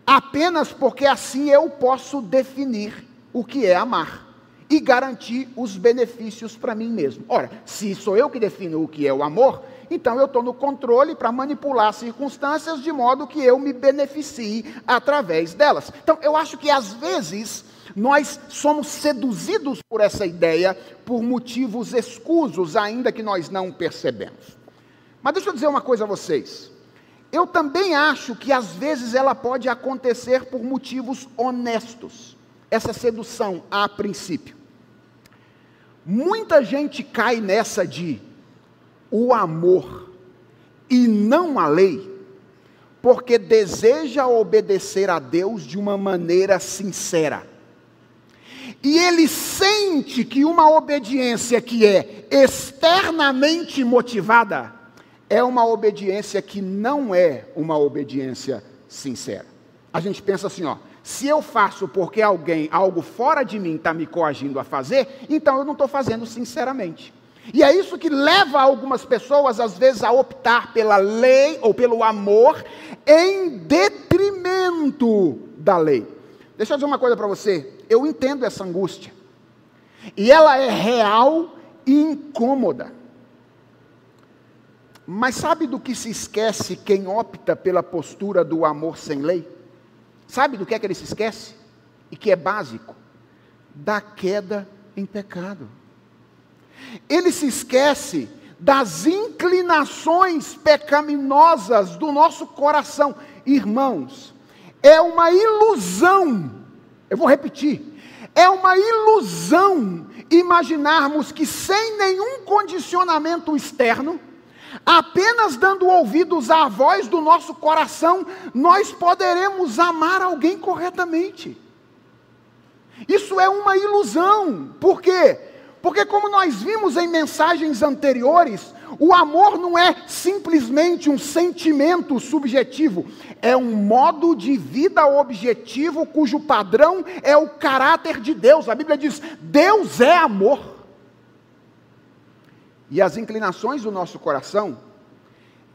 apenas porque assim eu posso definir o que é amar e garantir os benefícios para mim mesmo. Ora, se sou eu que defino o que é o amor, então eu estou no controle para manipular as circunstâncias de modo que eu me beneficie através delas. Então, eu acho que às vezes nós somos seduzidos por essa ideia por motivos escusos, ainda que nós não percebemos. Mas deixa eu dizer uma coisa a vocês. Eu também acho que às vezes ela pode acontecer por motivos honestos, essa sedução a princípio. Muita gente cai nessa de o amor e não a lei, porque deseja obedecer a Deus de uma maneira sincera. E ele sente que uma obediência que é externamente motivada é uma obediência que não é uma obediência sincera. A gente pensa assim, se eu faço porque algo fora de mim está me coagindo a fazer, então eu não estou fazendo sinceramente. E é isso que leva algumas pessoas, às vezes, a optar pela lei ou pelo amor em detrimento da lei. Deixa eu dizer uma coisa para você. Eu entendo essa angústia. E ela é real e incômoda. Mas sabe do que se esquece quem opta pela postura do amor sem lei? Sabe do que é que ele se esquece? E que é básico? Da queda em pecado. Ele se esquece das inclinações pecaminosas do nosso coração. Irmãos, é uma ilusão, eu vou repetir, é uma ilusão imaginarmos que sem nenhum condicionamento externo, apenas dando ouvidos à voz do nosso coração, nós poderemos amar alguém corretamente. Isso é uma ilusão. Por quê? Porque como nós vimos em mensagens anteriores, o amor não é simplesmente um sentimento subjetivo, é um modo de vida objetivo cujo padrão é o caráter de Deus. A Bíblia diz, Deus é amor. E as inclinações do nosso coração,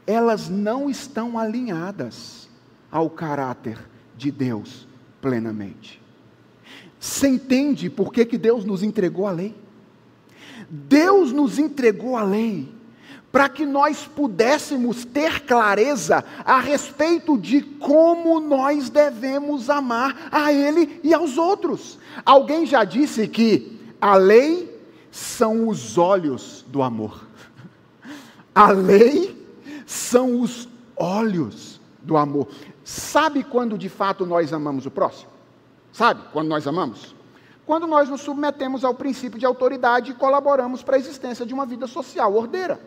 elas não estão alinhadas ao caráter de Deus plenamente. Você entende por que Deus nos entregou a lei? Deus nos entregou a lei para que nós pudéssemos ter clareza a respeito de como nós devemos amar a Ele e aos outros. Alguém já disse que a lei são os olhos do amor. A lei são os olhos do amor. Sabe quando de fato nós amamos o próximo? Sabe quando nós amamos? Quando nós nos submetemos ao princípio de autoridade e colaboramos para a existência de uma vida social ordeira.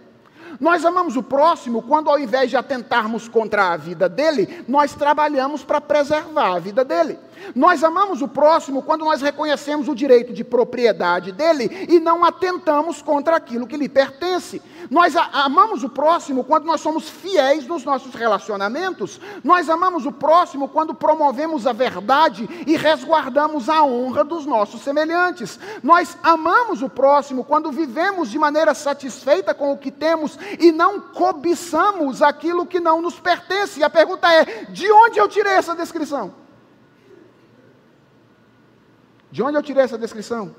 Nós amamos o próximo quando, ao invés de atentarmos contra a vida dele, nós trabalhamos para preservar a vida dele. Nós amamos o próximo quando nós reconhecemos o direito de propriedade dele e não atentamos contra aquilo que lhe pertence. Nós amamos o próximo quando nós somos fiéis nos nossos relacionamentos. Nós amamos o próximo quando promovemos a verdade e resguardamos a honra dos nossos semelhantes. Nós amamos o próximo quando vivemos de maneira satisfeita com o que temos e não cobiçamos aquilo que não nos pertence. E a pergunta é, de onde eu tirei essa descrição? De onde eu tirei essa descrição?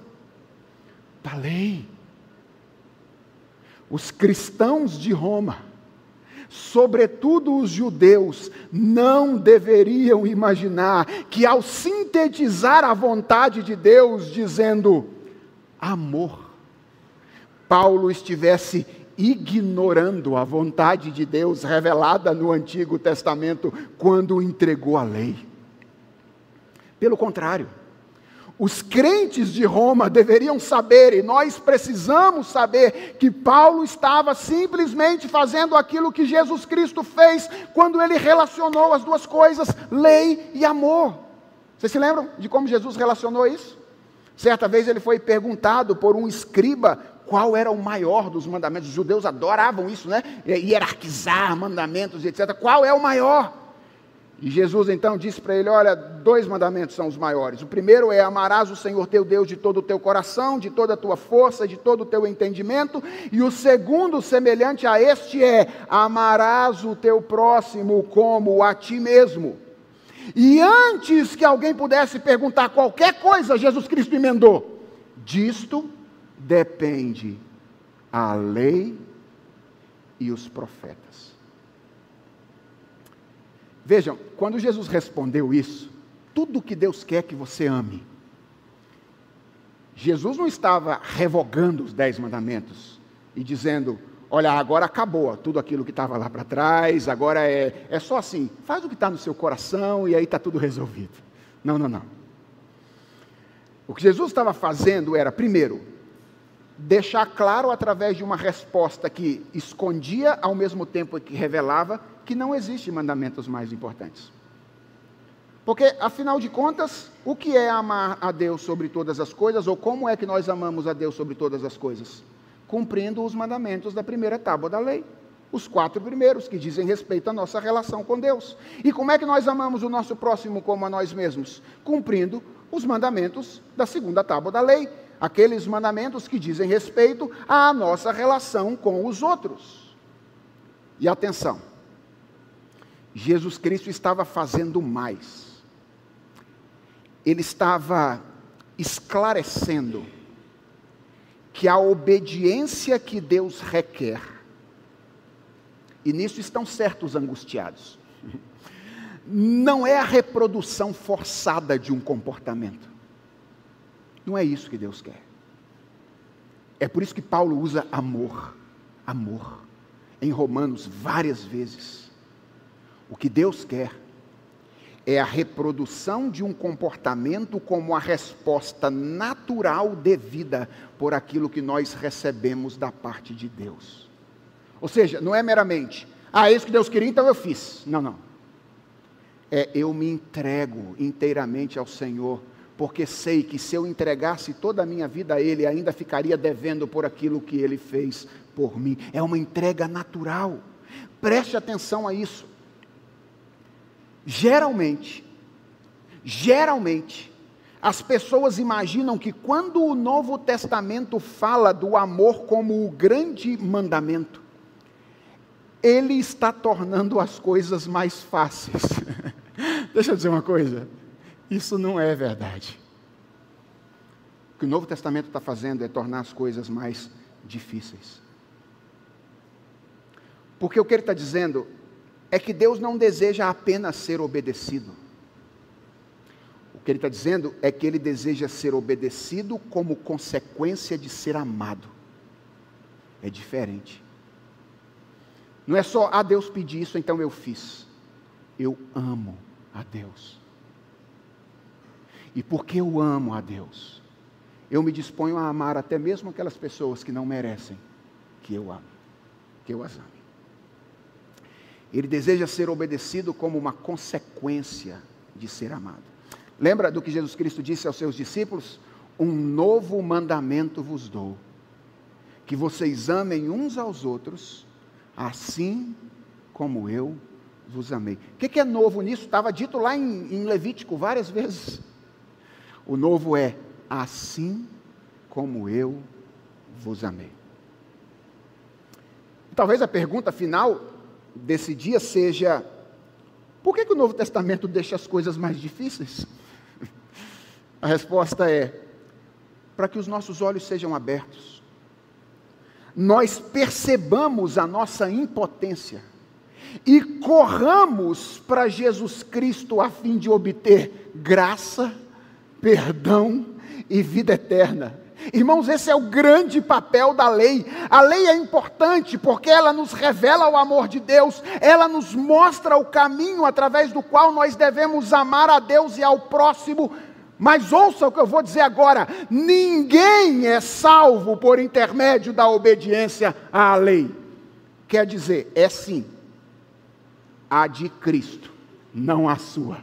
Da lei. Os cristãos de Roma, sobretudo os judeus, não deveriam imaginar que ao sintetizar a vontade de Deus dizendo amor, Paulo estivesse ignorando a vontade de Deus revelada no Antigo Testamento quando entregou a lei. Pelo contrário, os crentes de Roma deveriam saber, e nós precisamos saber, que Paulo estava simplesmente fazendo aquilo que Jesus Cristo fez quando ele relacionou as duas coisas, lei e amor. Vocês se lembram de como Jesus relacionou isso? Certa vez ele foi perguntado por um escriba qual era o maior dos mandamentos. Os judeus adoravam isso, né? Hierarquizar mandamentos, etc. Qual é o maior? E Jesus então disse para ele, olha, 2 mandamentos são os maiores. O primeiro é: amarás o Senhor teu Deus de todo o teu coração, de toda a tua força, de todo o teu entendimento. E o segundo, semelhante a este, é: amarás o teu próximo como a ti mesmo. E antes que alguém pudesse perguntar qualquer coisa, Jesus Cristo emendou: disto depende a lei e os profetas. Vejam, quando Jesus respondeu isso, tudo que Deus quer que você ame. Jesus não estava revogando os 10 mandamentos e dizendo, olha, agora acabou tudo aquilo que estava lá para trás, agora é só assim, faz o que está no seu coração e aí está tudo resolvido. Não, não, não. O que Jesus estava fazendo era, primeiro, deixar claro através de uma resposta que escondia ao mesmo tempo que revelava que não existe mandamentos mais importantes. Porque, afinal de contas, o que é amar a Deus sobre todas as coisas, ou como é que nós amamos a Deus sobre todas as coisas? Cumprindo os mandamentos da primeira tábua da lei. Os 4 primeiros, que dizem respeito à nossa relação com Deus. E como é que nós amamos o nosso próximo como a nós mesmos? Cumprindo os mandamentos da segunda tábua da lei. Aqueles mandamentos que dizem respeito à nossa relação com os outros. E atenção, Jesus Cristo estava fazendo mais. Ele estava esclarecendo que a obediência que Deus requer, e nisso estão certos angustiados, não é a reprodução forçada de um comportamento. Não é isso que Deus quer. É por isso que Paulo usa amor, amor, em Romanos várias vezes. O que Deus quer é a reprodução de um comportamento como a resposta natural devida por aquilo que nós recebemos da parte de Deus. Ou seja, não é meramente, é isso que Deus queria, então eu fiz. Não, não. Eu me entrego inteiramente ao Senhor, porque sei que se eu entregasse toda a minha vida a Ele, ainda ficaria devendo por aquilo que Ele fez por mim. É uma entrega natural. Preste atenção a isso. Geralmente, as pessoas imaginam que quando o Novo Testamento fala do amor como o grande mandamento, ele está tornando as coisas mais fáceis. Deixa eu dizer uma coisa, isso não é verdade. O que o Novo Testamento está fazendo é tornar as coisas mais difíceis. Porque o que ele está dizendo é que Deus não deseja apenas ser obedecido. O que ele está dizendo é que Ele deseja ser obedecido como consequência de ser amado. É diferente. Não é só, Deus pediu isso, então eu fiz. Eu amo a Deus. E porque eu amo a Deus, eu me disponho a amar até mesmo aquelas pessoas que não merecem que eu ame, que eu as ame. Ele deseja ser obedecido como uma consequência de ser amado. Lembra do que Jesus Cristo disse aos seus discípulos? Um novo mandamento vos dou, que vocês amem uns aos outros, assim como eu vos amei. O que é novo nisso? Estava dito lá em Levítico várias vezes. O novo é, assim como eu vos amei. Talvez a pergunta final desse dia seja, por que o Novo Testamento deixa as coisas mais difíceis? A resposta é, para que os nossos olhos sejam abertos, nós percebamos a nossa impotência e corramos para Jesus Cristo a fim de obter graça, perdão e vida eterna. Irmãos, esse é o grande papel da lei. A lei é importante porque ela nos revela o amor de Deus, ela nos mostra o caminho através do qual nós devemos amar a Deus e ao próximo. Mas ouça o que eu vou dizer agora: ninguém é salvo por intermédio da obediência à lei. Quer dizer, é sim a de Cristo, não a sua.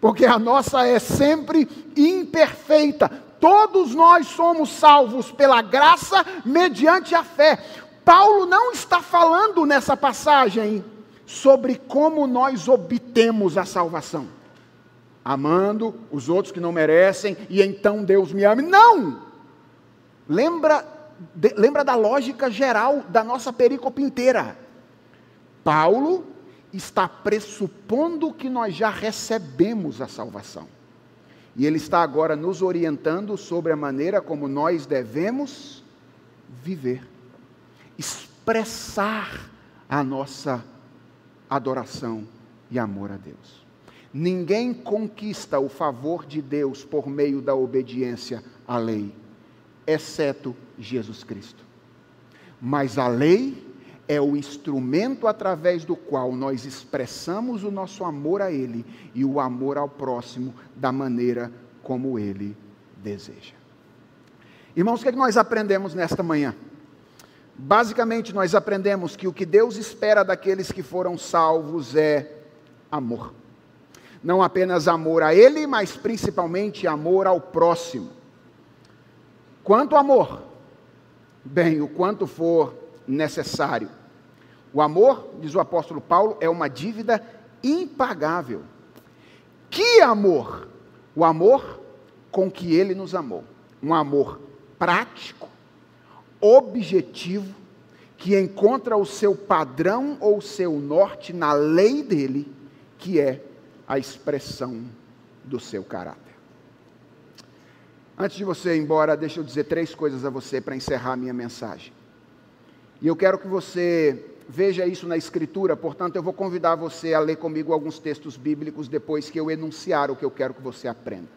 Porque a nossa é sempre imperfeita. Todos nós somos salvos pela graça mediante a fé. Paulo não está falando nessa passagem sobre como nós obtemos a salvação. Amando os outros que não merecem e então Deus me ame. Não! Lembra da lógica geral da nossa perícope inteira. Paulo está pressupondo que nós já recebemos a salvação. E ele está agora nos orientando sobre a maneira como nós devemos viver. Expressar a nossa adoração e amor a Deus. Ninguém conquista o favor de Deus por meio da obediência à lei, exceto Jesus Cristo. Mas a lei é o instrumento através do qual nós expressamos o nosso amor a Ele e o amor ao próximo da maneira como Ele deseja. Irmãos, o que é que nós aprendemos nesta manhã? Basicamente, nós aprendemos que o que Deus espera daqueles que foram salvos é amor. Não apenas amor a Ele, mas principalmente amor ao próximo. Quanto amor? Bem, o quanto for necessário. O amor, diz o apóstolo Paulo, é uma dívida impagável. Que amor? O amor com que Ele nos amou. Um amor prático, objetivo, que encontra o seu padrão ou o seu norte na lei dele, que é a expressão do seu caráter. Antes de você ir embora, deixa eu dizer 3 coisas a você para encerrar a minha mensagem. E eu quero que você veja isso na Escritura, portanto eu vou convidar você a ler comigo alguns textos bíblicos depois que eu enunciar o que eu quero que você aprenda.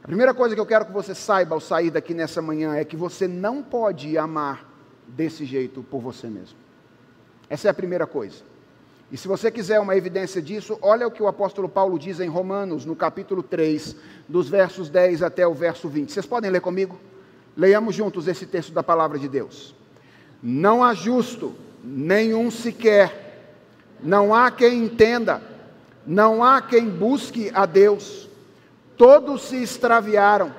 A primeira coisa que eu quero que você saiba ao sair daqui nessa manhã é que você não pode amar desse jeito por você mesmo. Essa é a primeira coisa. E se você quiser uma evidência disso, olha o que o apóstolo Paulo diz em Romanos, no capítulo 3, dos versos 10 até o verso 20. Vocês podem ler comigo? Leiamos juntos esse texto da palavra de Deus. Não há justo, nenhum sequer, não há quem entenda, não há quem busque a Deus. Todos se extraviaram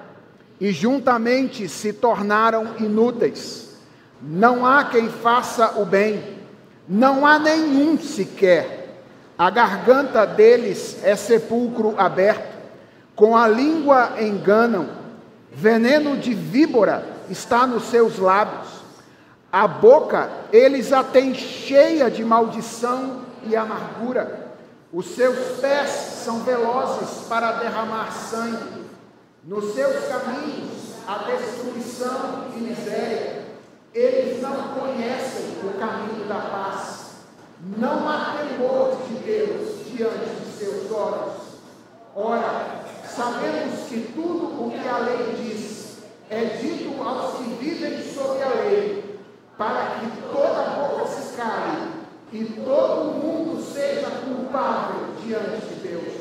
e juntamente se tornaram inúteis. Não há quem faça o bem, não há nenhum sequer. A garganta deles é sepulcro aberto, com a língua enganam, veneno de víbora está nos seus lábios. A boca eles a têm cheia de maldição e amargura. Os seus pés são velozes para derramar sangue. Nos seus caminhos há destruição e miséria. Eles não conhecem o caminho da paz. Não há temor de Deus diante de seus olhos. Ora, sabemos que tudo o que a lei diz é dito aos que vivem sob a lei, para que toda boca se cale e todo mundo seja culpável diante de Deus.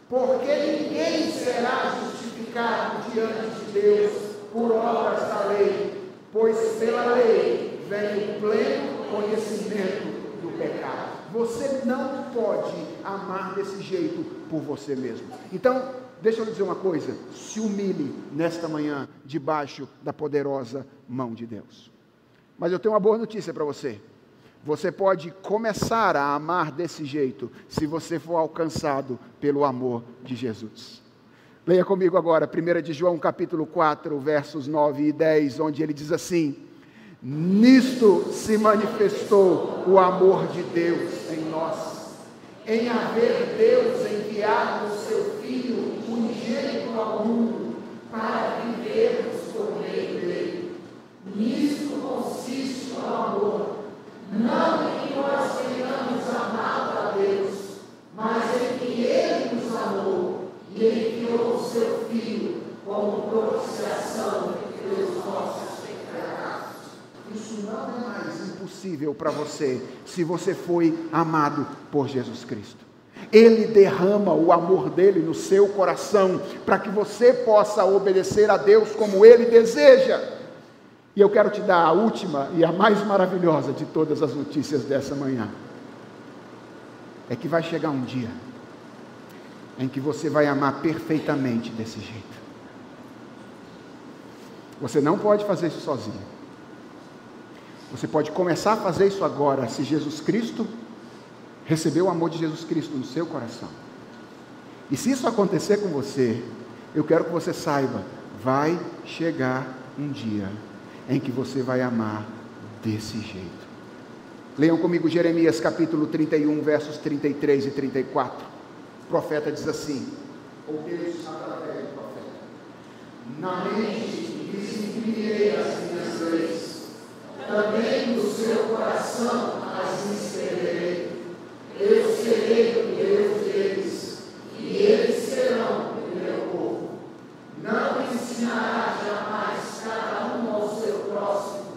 Porque ninguém será justificado diante de Deus por obras da lei, pois pela lei vem o pleno conhecimento do pecado. Você não pode amar desse jeito por você mesmo. Então, deixa eu lhe dizer uma coisa, se humilhe nesta manhã debaixo da poderosa mão de Deus. Mas eu tenho uma boa notícia para você. Você pode começar a amar desse jeito, se você for alcançado pelo amor de Jesus. Leia comigo agora, 1 de João capítulo 4, versos 9 e 10, onde ele diz assim: nisto se manifestou o amor de Deus em nós, em haver Deus enviado o seu Filho unigênito ao mundo, para vivermos por meio dele. Nisto consiste o amor, não em que nós tenhamos amado a Deus, mas em que Ele nos amou e enviou o seu Filho como propiciação pelos nossos pecados. Isso não é mais impossível para você, se você foi amado por Jesus Cristo. Ele derrama o amor dele no seu coração, para que você possa obedecer a Deus como Ele deseja. E eu quero te dar a última e a mais maravilhosa de todas as notícias dessa manhã. É que vai chegar um dia em que você vai amar perfeitamente desse jeito. Você não pode fazer isso sozinho. Você pode começar a fazer isso agora, se Jesus Cristo receber o amor de Jesus Cristo no seu coração. E se isso acontecer com você, eu quero que você saiba, vai chegar um dia em que você vai amar desse jeito. Leiam comigo Jeremias capítulo 31, versos 33 e 34. O profeta diz assim, ou Deus através do profeta: na mente lhes imprimirei as minhas leis, também no seu coração as inscreverei. Eu serei o Deus deles, e eles serão o meu povo. Não ensinará jamais cada um ao seu próximo,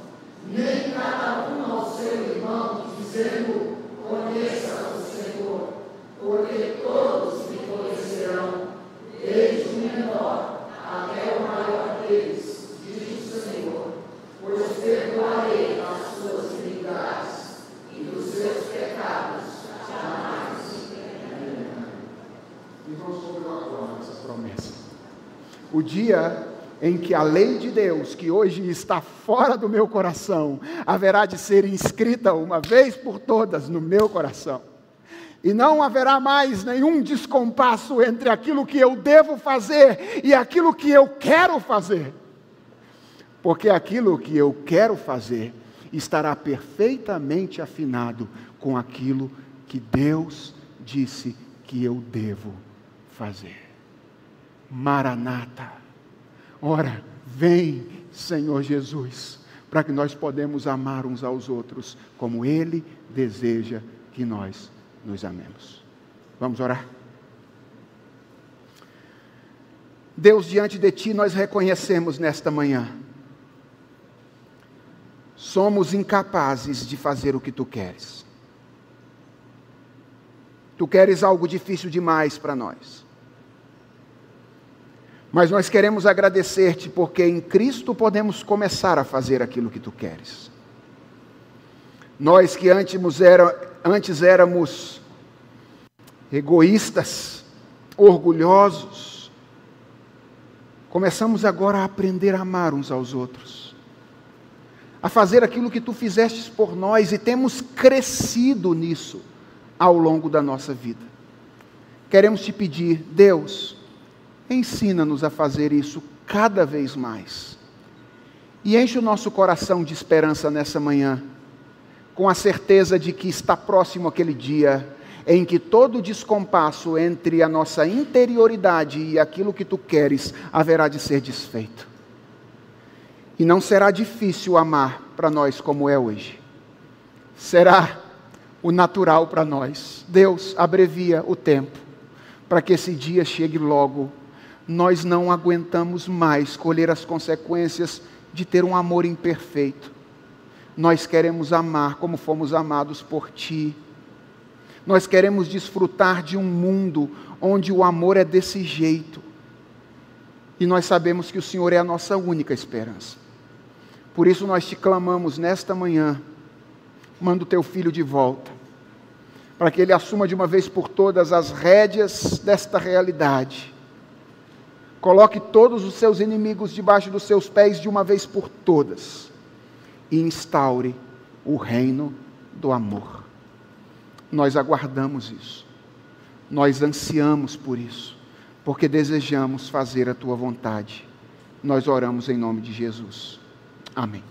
nem cada um ao seu irmão, dizendo: conheça o Senhor, porque todos me conhecerão, desde o menor até o maior deles, diz o Senhor, pois perdoarei as suas iniquidades e os seus pecados jamais. Irmãos, como eu aguardo essa promessa? O dia em que a lei de Deus, que hoje está fora do meu coração, haverá de ser inscrita uma vez por todas no meu coração. E não haverá mais nenhum descompasso entre aquilo que eu devo fazer e aquilo que eu quero fazer. Porque aquilo que eu quero fazer estará perfeitamente afinado com aquilo que Deus disse que eu devo fazer. Maranata. Ora, vem, Senhor Jesus, para que nós podemos amar uns aos outros como Ele deseja que nós nos amemos. Vamos orar? Deus, diante de Ti nós reconhecemos nesta manhã, somos incapazes de fazer o que Tu queres. Tu queres algo difícil demais para nós. Mas nós queremos agradecer-te porque em Cristo podemos começar a fazer aquilo que Tu queres. Nós que antes éramos egoístas, orgulhosos, começamos agora a aprender a amar uns aos outros, a fazer aquilo que Tu fizestes por nós e temos crescido nisso ao longo da nossa vida. Queremos Te pedir, Deus, ensina-nos a fazer isso cada vez mais. E enche o nosso coração de esperança nessa manhã, com a certeza de que está próximo aquele dia em que todo descompasso entre a nossa interioridade e aquilo que Tu queres haverá de ser desfeito. E não será difícil amar para nós como é hoje. Será o natural para nós. Deus, abrevia o tempo para que esse dia chegue logo. Nós não aguentamos mais colher as consequências de ter um amor imperfeito. Nós queremos amar como fomos amados por Ti. Nós queremos desfrutar de um mundo onde o amor é desse jeito. E nós sabemos que o Senhor é a nossa única esperança. Por isso nós Te clamamos nesta manhã, manda o Teu Filho de volta, para que Ele assuma de uma vez por todas as rédeas desta realidade. Coloque todos os seus inimigos debaixo dos seus pés de uma vez por todas e instaure o reino do amor. Nós aguardamos isso, nós ansiamos por isso, porque desejamos fazer a Tua vontade. Nós oramos em nome de Jesus. Amém.